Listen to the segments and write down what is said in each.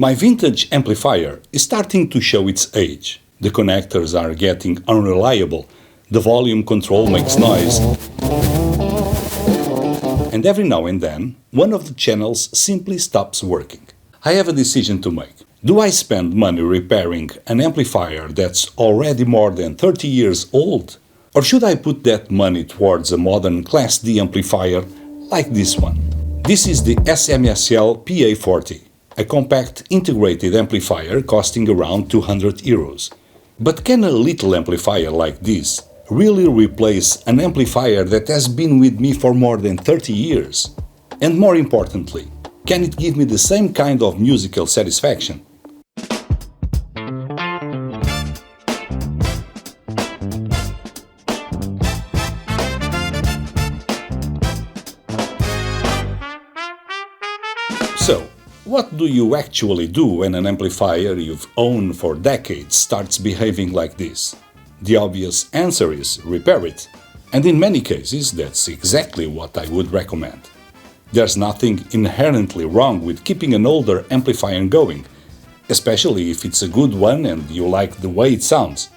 My vintage amplifier is starting to show its age. The connectors are getting unreliable, the volume control makes noise, and every now and then, one of the channels simply stops working. I have a decision to make. Do I spend money repairing an amplifier that's already more than 30 years old? Or should I put that money towards a modern Class D amplifier like this one? This is the SMSL PA40, a compact integrated amplifier costing around €200. But can a little amplifier like this really replace an amplifier that has been with me for more than 30 years? And more importantly, can it give me the same kind of musical satisfaction? So, what do you actually do when an amplifier you've owned for decades starts behaving like this? The obvious answer is repair it. And in many cases, that's exactly what I would recommend. There's nothing inherently wrong with keeping an older amplifier going, especially if it's a good one and you like the way it sounds.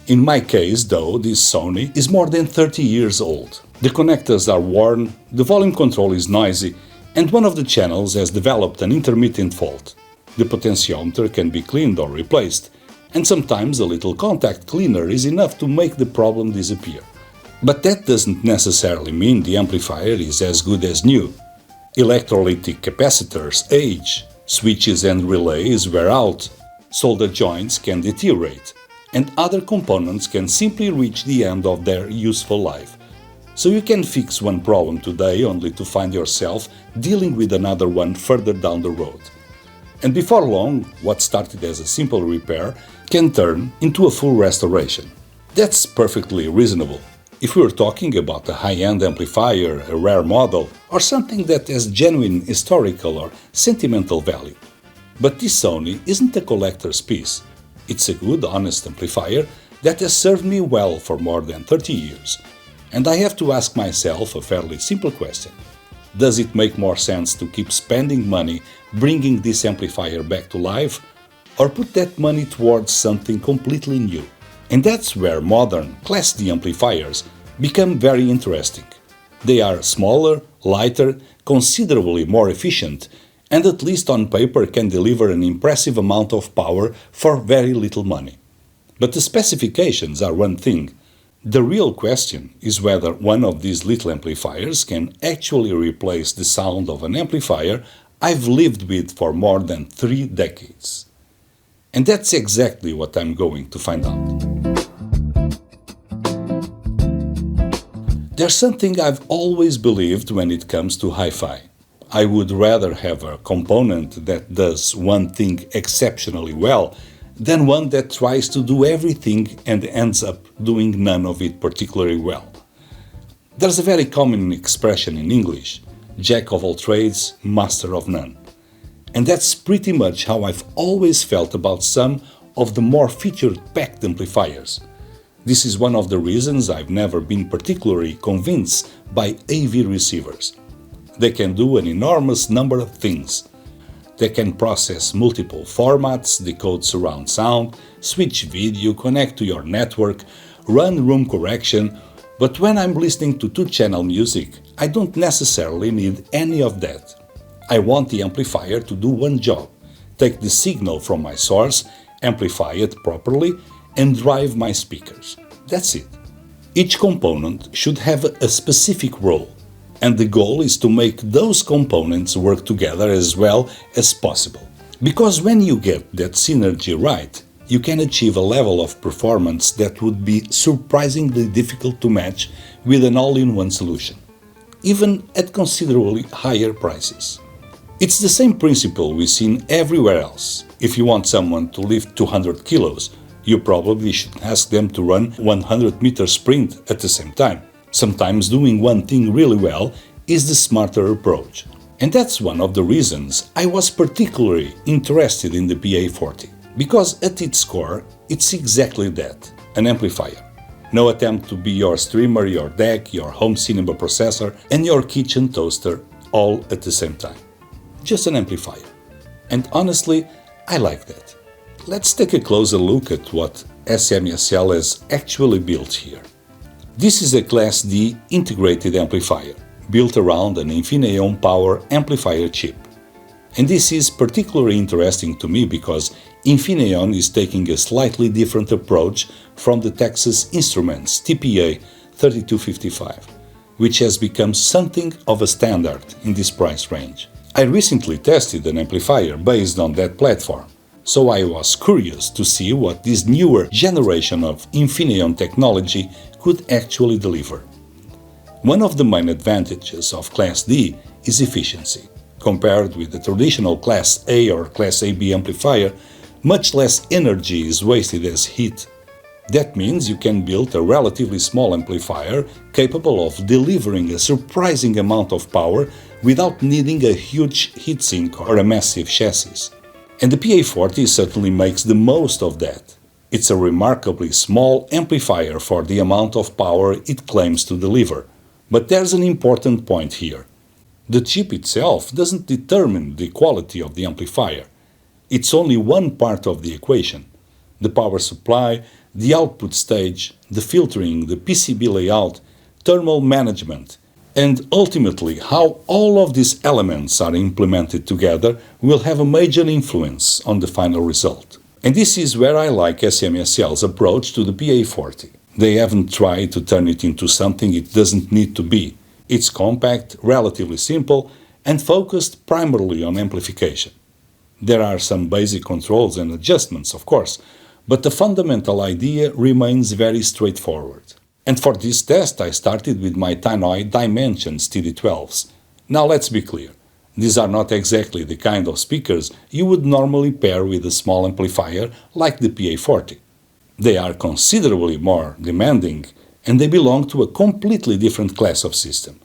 In my case, though, this Sony is more than 30 years old. The connectors are worn, the volume control is noisy, and one of the channels has developed an intermittent fault. The potentiometer can be cleaned or replaced, and sometimes a little contact cleaner is enough to make the problem disappear. But that doesn't necessarily mean the amplifier is as good as new. Electrolytic capacitors age, switches and relays wear out, solder joints can deteriorate, and other components can simply reach the end of their useful life. So you can fix one problem today only to find yourself dealing with another one further down the road. And before long, what started as a simple repair can turn into a full restoration. That's perfectly reasonable if we're talking about a high-end amplifier, a rare model, or something that has genuine historical or sentimental value. But this Sony isn't a collector's piece. It's a good, honest amplifier that has served me well for more than 30 years. And I have to ask myself a fairly simple question. Does it make more sense to keep spending money bringing this amplifier back to life, or put that money towards something completely new? And that's where modern Class D amplifiers become very interesting. They are smaller, lighter, considerably more efficient, and at least on paper can deliver an impressive amount of power for very little money. But the specifications are one thing. The real question is whether one of these little amplifiers can actually replace the sound of an amplifier I've lived with for more than 3 decades. And that's exactly what I'm going to find out. There's something I've always believed when it comes to hi-fi. I would rather have a component that does one thing exceptionally well than one that tries to do everything and ends up doing none of it particularly well. There's a very common expression in English, jack of all trades, master of none. And that's pretty much how I've always felt about some of the more feature-packed amplifiers. This is one of the reasons I've never been particularly convinced by AV receivers. They can do an enormous number of things. They can process multiple formats, decode surround sound, switch video, connect to your network, run room correction, but when I'm listening to 2-channel music, I don't necessarily need any of that. I want the amplifier to do one job: take the signal from my source, amplify it properly, and drive my speakers. That's it. Each component should have a specific role, and the goal is to make those components work together as well as possible. Because when you get that synergy right, you can achieve a level of performance that would be surprisingly difficult to match with an all-in-one solution, even at considerably higher prices. It's the same principle we've seen everywhere else. If you want someone to lift 200 kilos, you probably should ask them to run 100-meter sprint at the same time. Sometimes doing one thing really well is the smarter approach. And that's one of the reasons I was particularly interested in the PA40. Because at its core, it's exactly that, an amplifier. No attempt to be your streamer, your DAC, your home cinema processor, and your kitchen toaster all at the same time. Just an amplifier. And honestly, I like that. Let's take a closer look at what SMSL has actually built here. This is a Class D integrated amplifier, built around an Infineon Power amplifier chip. And this is particularly interesting to me because Infineon is taking a slightly different approach from the Texas Instruments TPA 3255, which has become something of a standard in this price range. I recently tested an amplifier based on that platform, so I was curious to see what this newer generation of Infineon technology could actually deliver. One of the main advantages of Class D is efficiency. Compared with the traditional Class A or Class AB amplifier, much less energy is wasted as heat. That means you can build a relatively small amplifier capable of delivering a surprising amount of power without needing a huge heatsink or a massive chassis. And the PA40 certainly makes the most of that. It's a remarkably small amplifier for the amount of power it claims to deliver. But there's an important point here. The chip itself doesn't determine the quality of the amplifier. It's only one part of the equation. The power supply, the output stage, the filtering, the PCB layout, thermal management, and ultimately how all of these elements are implemented together will have a major influence on the final result. And this is where I like SMSL's approach to the PA40. They haven't tried to turn it into something it doesn't need to be. It's compact, relatively simple, and focused primarily on amplification. There are some basic controls and adjustments, of course, but the fundamental idea remains very straightforward. And for this test I started with my Tannoy Dimensions TD12s. Now let's be clear, these are not exactly the kind of speakers you would normally pair with a small amplifier like the PA40. They are considerably more demanding and they belong to a completely different class of system.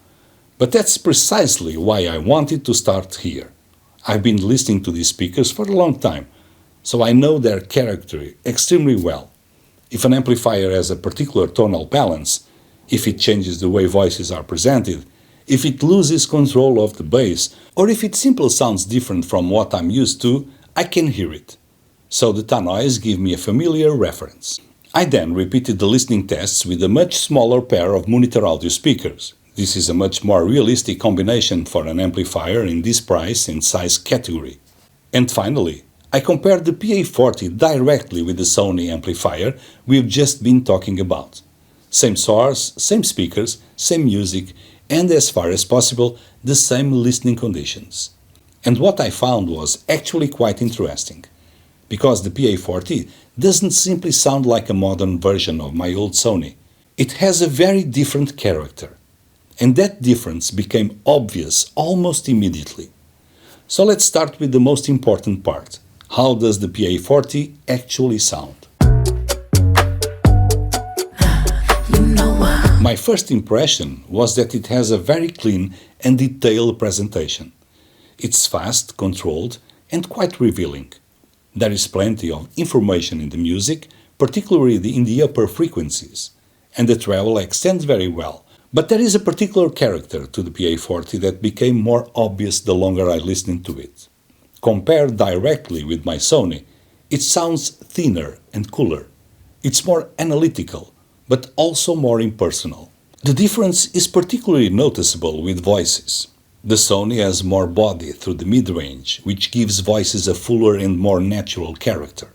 But that's precisely why I wanted to start here. I've been listening to these speakers for a long time, so I know their character extremely well. If an amplifier has a particular tonal balance, if it changes the way voices are presented, if it loses control of the bass, or if it simply sounds different from what I'm used to, I can hear it. So the Tannoys give me a familiar reference. I then repeated the listening tests with a much smaller pair of monitor audio speakers. This is a much more realistic combination for an amplifier in this price and size category. And finally, I compared the PA40 directly with the Sony amplifier we've just been talking about. Same source, same speakers, same music, and as far as possible, the same listening conditions. And what I found was actually quite interesting. Because the PA40 doesn't simply sound like a modern version of my old Sony. It has a very different character. And that difference became obvious almost immediately. So let's start with the most important part. How does the PA40 actually sound? My first impression was that it has a very clean and detailed presentation. It's fast, controlled, and quite revealing. There is plenty of information in the music, particularly in the upper frequencies, and the treble extends very well. But there is a particular character to the PA40 that became more obvious the longer I listened to it. Compared directly with my Sony, it sounds thinner and cooler. It's more analytical, but also more impersonal. The difference is particularly noticeable with voices. The Sony has more body through the mid-range, which gives voices a fuller and more natural character.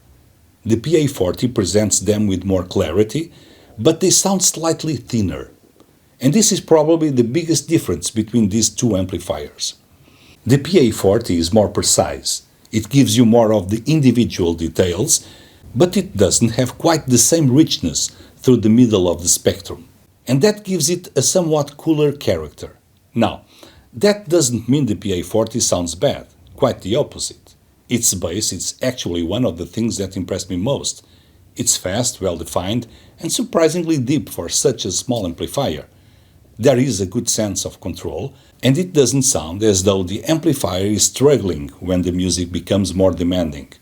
The PA40 presents them with more clarity, but they sound slightly thinner. And this is probably the biggest difference between these two amplifiers. The PA40 is more precise. It gives you more of the individual details, but it doesn't have quite the same richness through the middle of the spectrum. And that gives it a somewhat cooler character. Now, that doesn't mean the PA40 sounds bad, quite the opposite. Its bass is actually one of the things that impressed me most. It's fast, well-defined, and surprisingly deep for such a small amplifier. There is a good sense of control, and it doesn't sound as though the amplifier is struggling when the music becomes more demanding.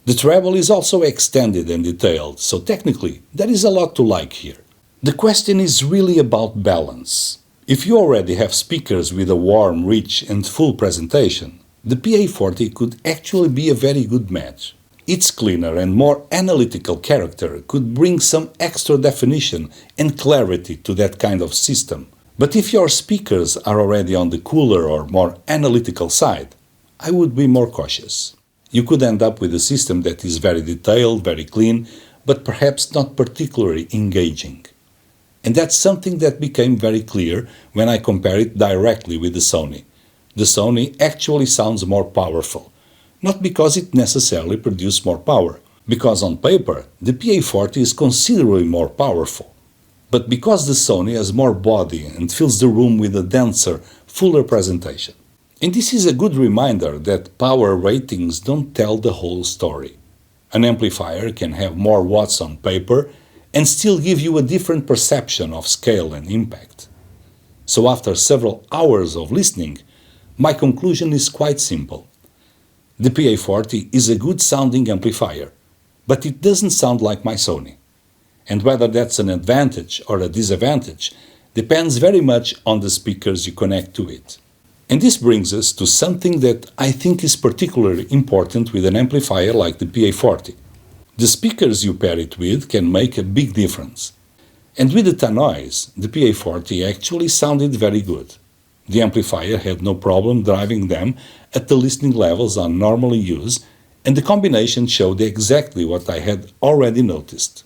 The treble is also extended and detailed, so technically there is a lot to like here. The question is really about balance. If you already have speakers with a warm, rich and full presentation, the PA40 could actually be a very good match. Its cleaner and more analytical character could bring some extra definition and clarity to that kind of system. But if your speakers are already on the cooler or more analytical side, I would be more cautious. You could end up with a system that is very detailed, very clean, but perhaps not particularly engaging. And that's something that became very clear when I compare it directly with the Sony. The Sony actually sounds more powerful, not because it necessarily produces more power, because on paper the PA40 is considerably more powerful, but because the Sony has more body and fills the room with a denser, fuller presentation. And this is a good reminder that power ratings don't tell the whole story. An amplifier can have more watts on paper and still give you a different perception of scale and impact. So after several hours of listening, my conclusion is quite simple. The PA40 is a good sounding amplifier, but it doesn't sound like my Sony. And whether that's an advantage or a disadvantage depends very much on the speakers you connect to it. And this brings us to something that I think is particularly important with an amplifier like the PA40. The speakers you pair it with can make a big difference. And with the Tannoys, the PA40 actually sounded very good. The amplifier had no problem driving them at the listening levels I normally use, and the combination showed exactly what I had already noticed.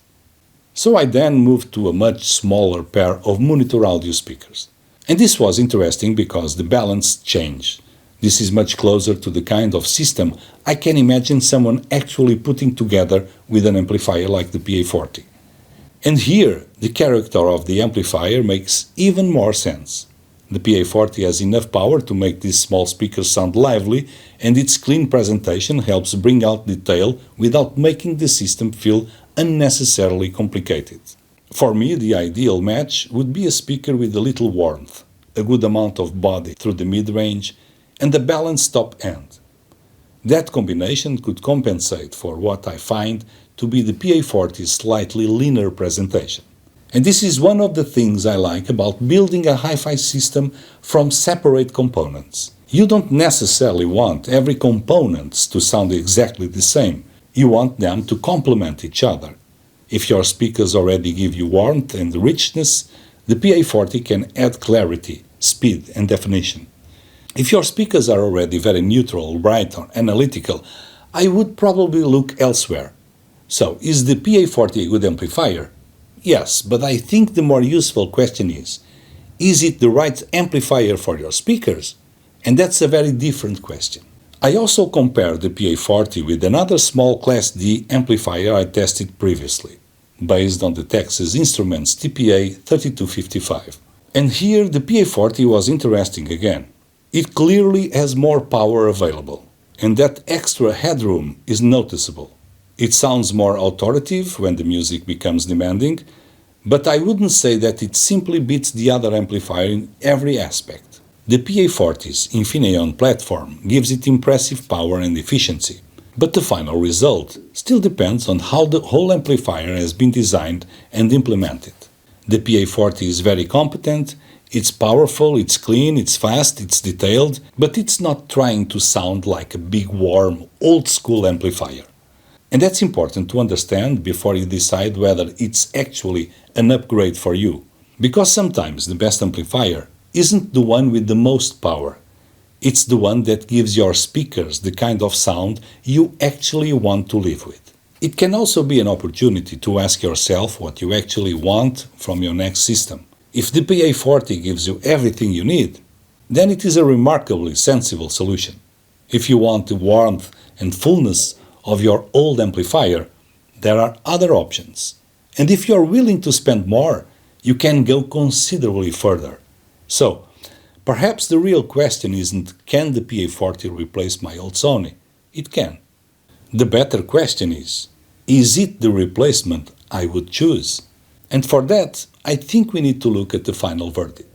So I then moved to a much smaller pair of monitor audio speakers. And this was interesting because the balance changed. This is much closer to the kind of system I can imagine someone actually putting together with an amplifier like the PA40. And here, the character of the amplifier makes even more sense. The PA40 has enough power to make these small speakers sound lively, and its clean presentation helps bring out detail without making the system feel unnecessarily complicated. For me, the ideal match would be a speaker with a little warmth, a good amount of body through the mid-range, and a balanced top end. That combination could compensate for what I find to be the PA40's slightly leaner presentation. And this is one of the things I like about building a hi-fi system from separate components. You don't necessarily want every component to sound exactly the same. You want them to complement each other. If your speakers already give you warmth and richness, the PA40 can add clarity, speed, and definition. If your speakers are already very neutral, bright, or analytical, I would probably look elsewhere. So, is the PA40 a good amplifier? Yes, but I think the more useful question is it the right amplifier for your speakers? And that's a very different question. I also compared the PA40 with another small Class D amplifier I tested previously, based on the Texas Instruments TPA3255. And here the PA40 was interesting again. It clearly has more power available, and that extra headroom is noticeable. It sounds more authoritative when the music becomes demanding, but I wouldn't say that it simply beats the other amplifier in every aspect. The PA40's Infineon platform gives it impressive power and efficiency, but the final result still depends on how the whole amplifier has been designed and implemented. The PA40 is very competent, it's powerful, it's clean, it's fast, it's detailed, but it's not trying to sound like a big, warm, old-school amplifier. And that's important to understand before you decide whether it's actually an upgrade for you. Because sometimes the best amplifier isn't the one with the most power. It's the one that gives your speakers the kind of sound you actually want to live with. It can also be an opportunity to ask yourself what you actually want from your next system. If the PA40 gives you everything you need, then it is a remarkably sensible solution. If you want the warmth and fullness of your old amplifier, there are other options. And if you're willing to spend more, you can go considerably further. So, perhaps the real question isn't, can the PA40 replace my old Sony? It can. The better question is it the replacement I would choose? And for that, I think we need to look at the final verdict.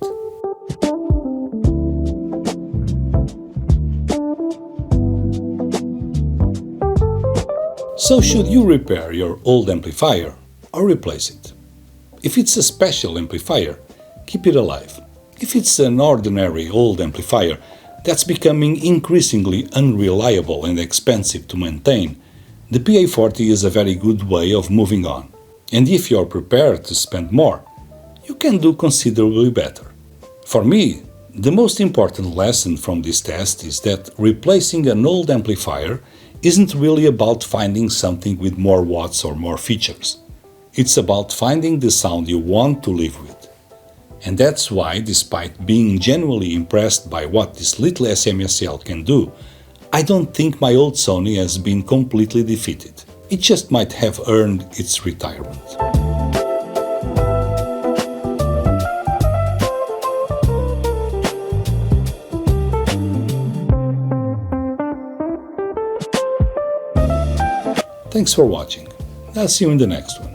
So should you repair your old amplifier or replace it? If it's a special amplifier, keep it alive. If it's an ordinary old amplifier, that's becoming increasingly unreliable and expensive to maintain, the PA40 is a very good way of moving on. And if you're prepared to spend more, you can do considerably better. For me, the most important lesson from this test is that replacing an old amplifier isn't really about finding something with more watts or more features. It's about finding the sound you want to live with. And that's why, despite being genuinely impressed by what this little SMSL can do, I don't think my old Sony has been completely defeated. It just might have earned its retirement. Thanks for watching. I'll see you in the next one.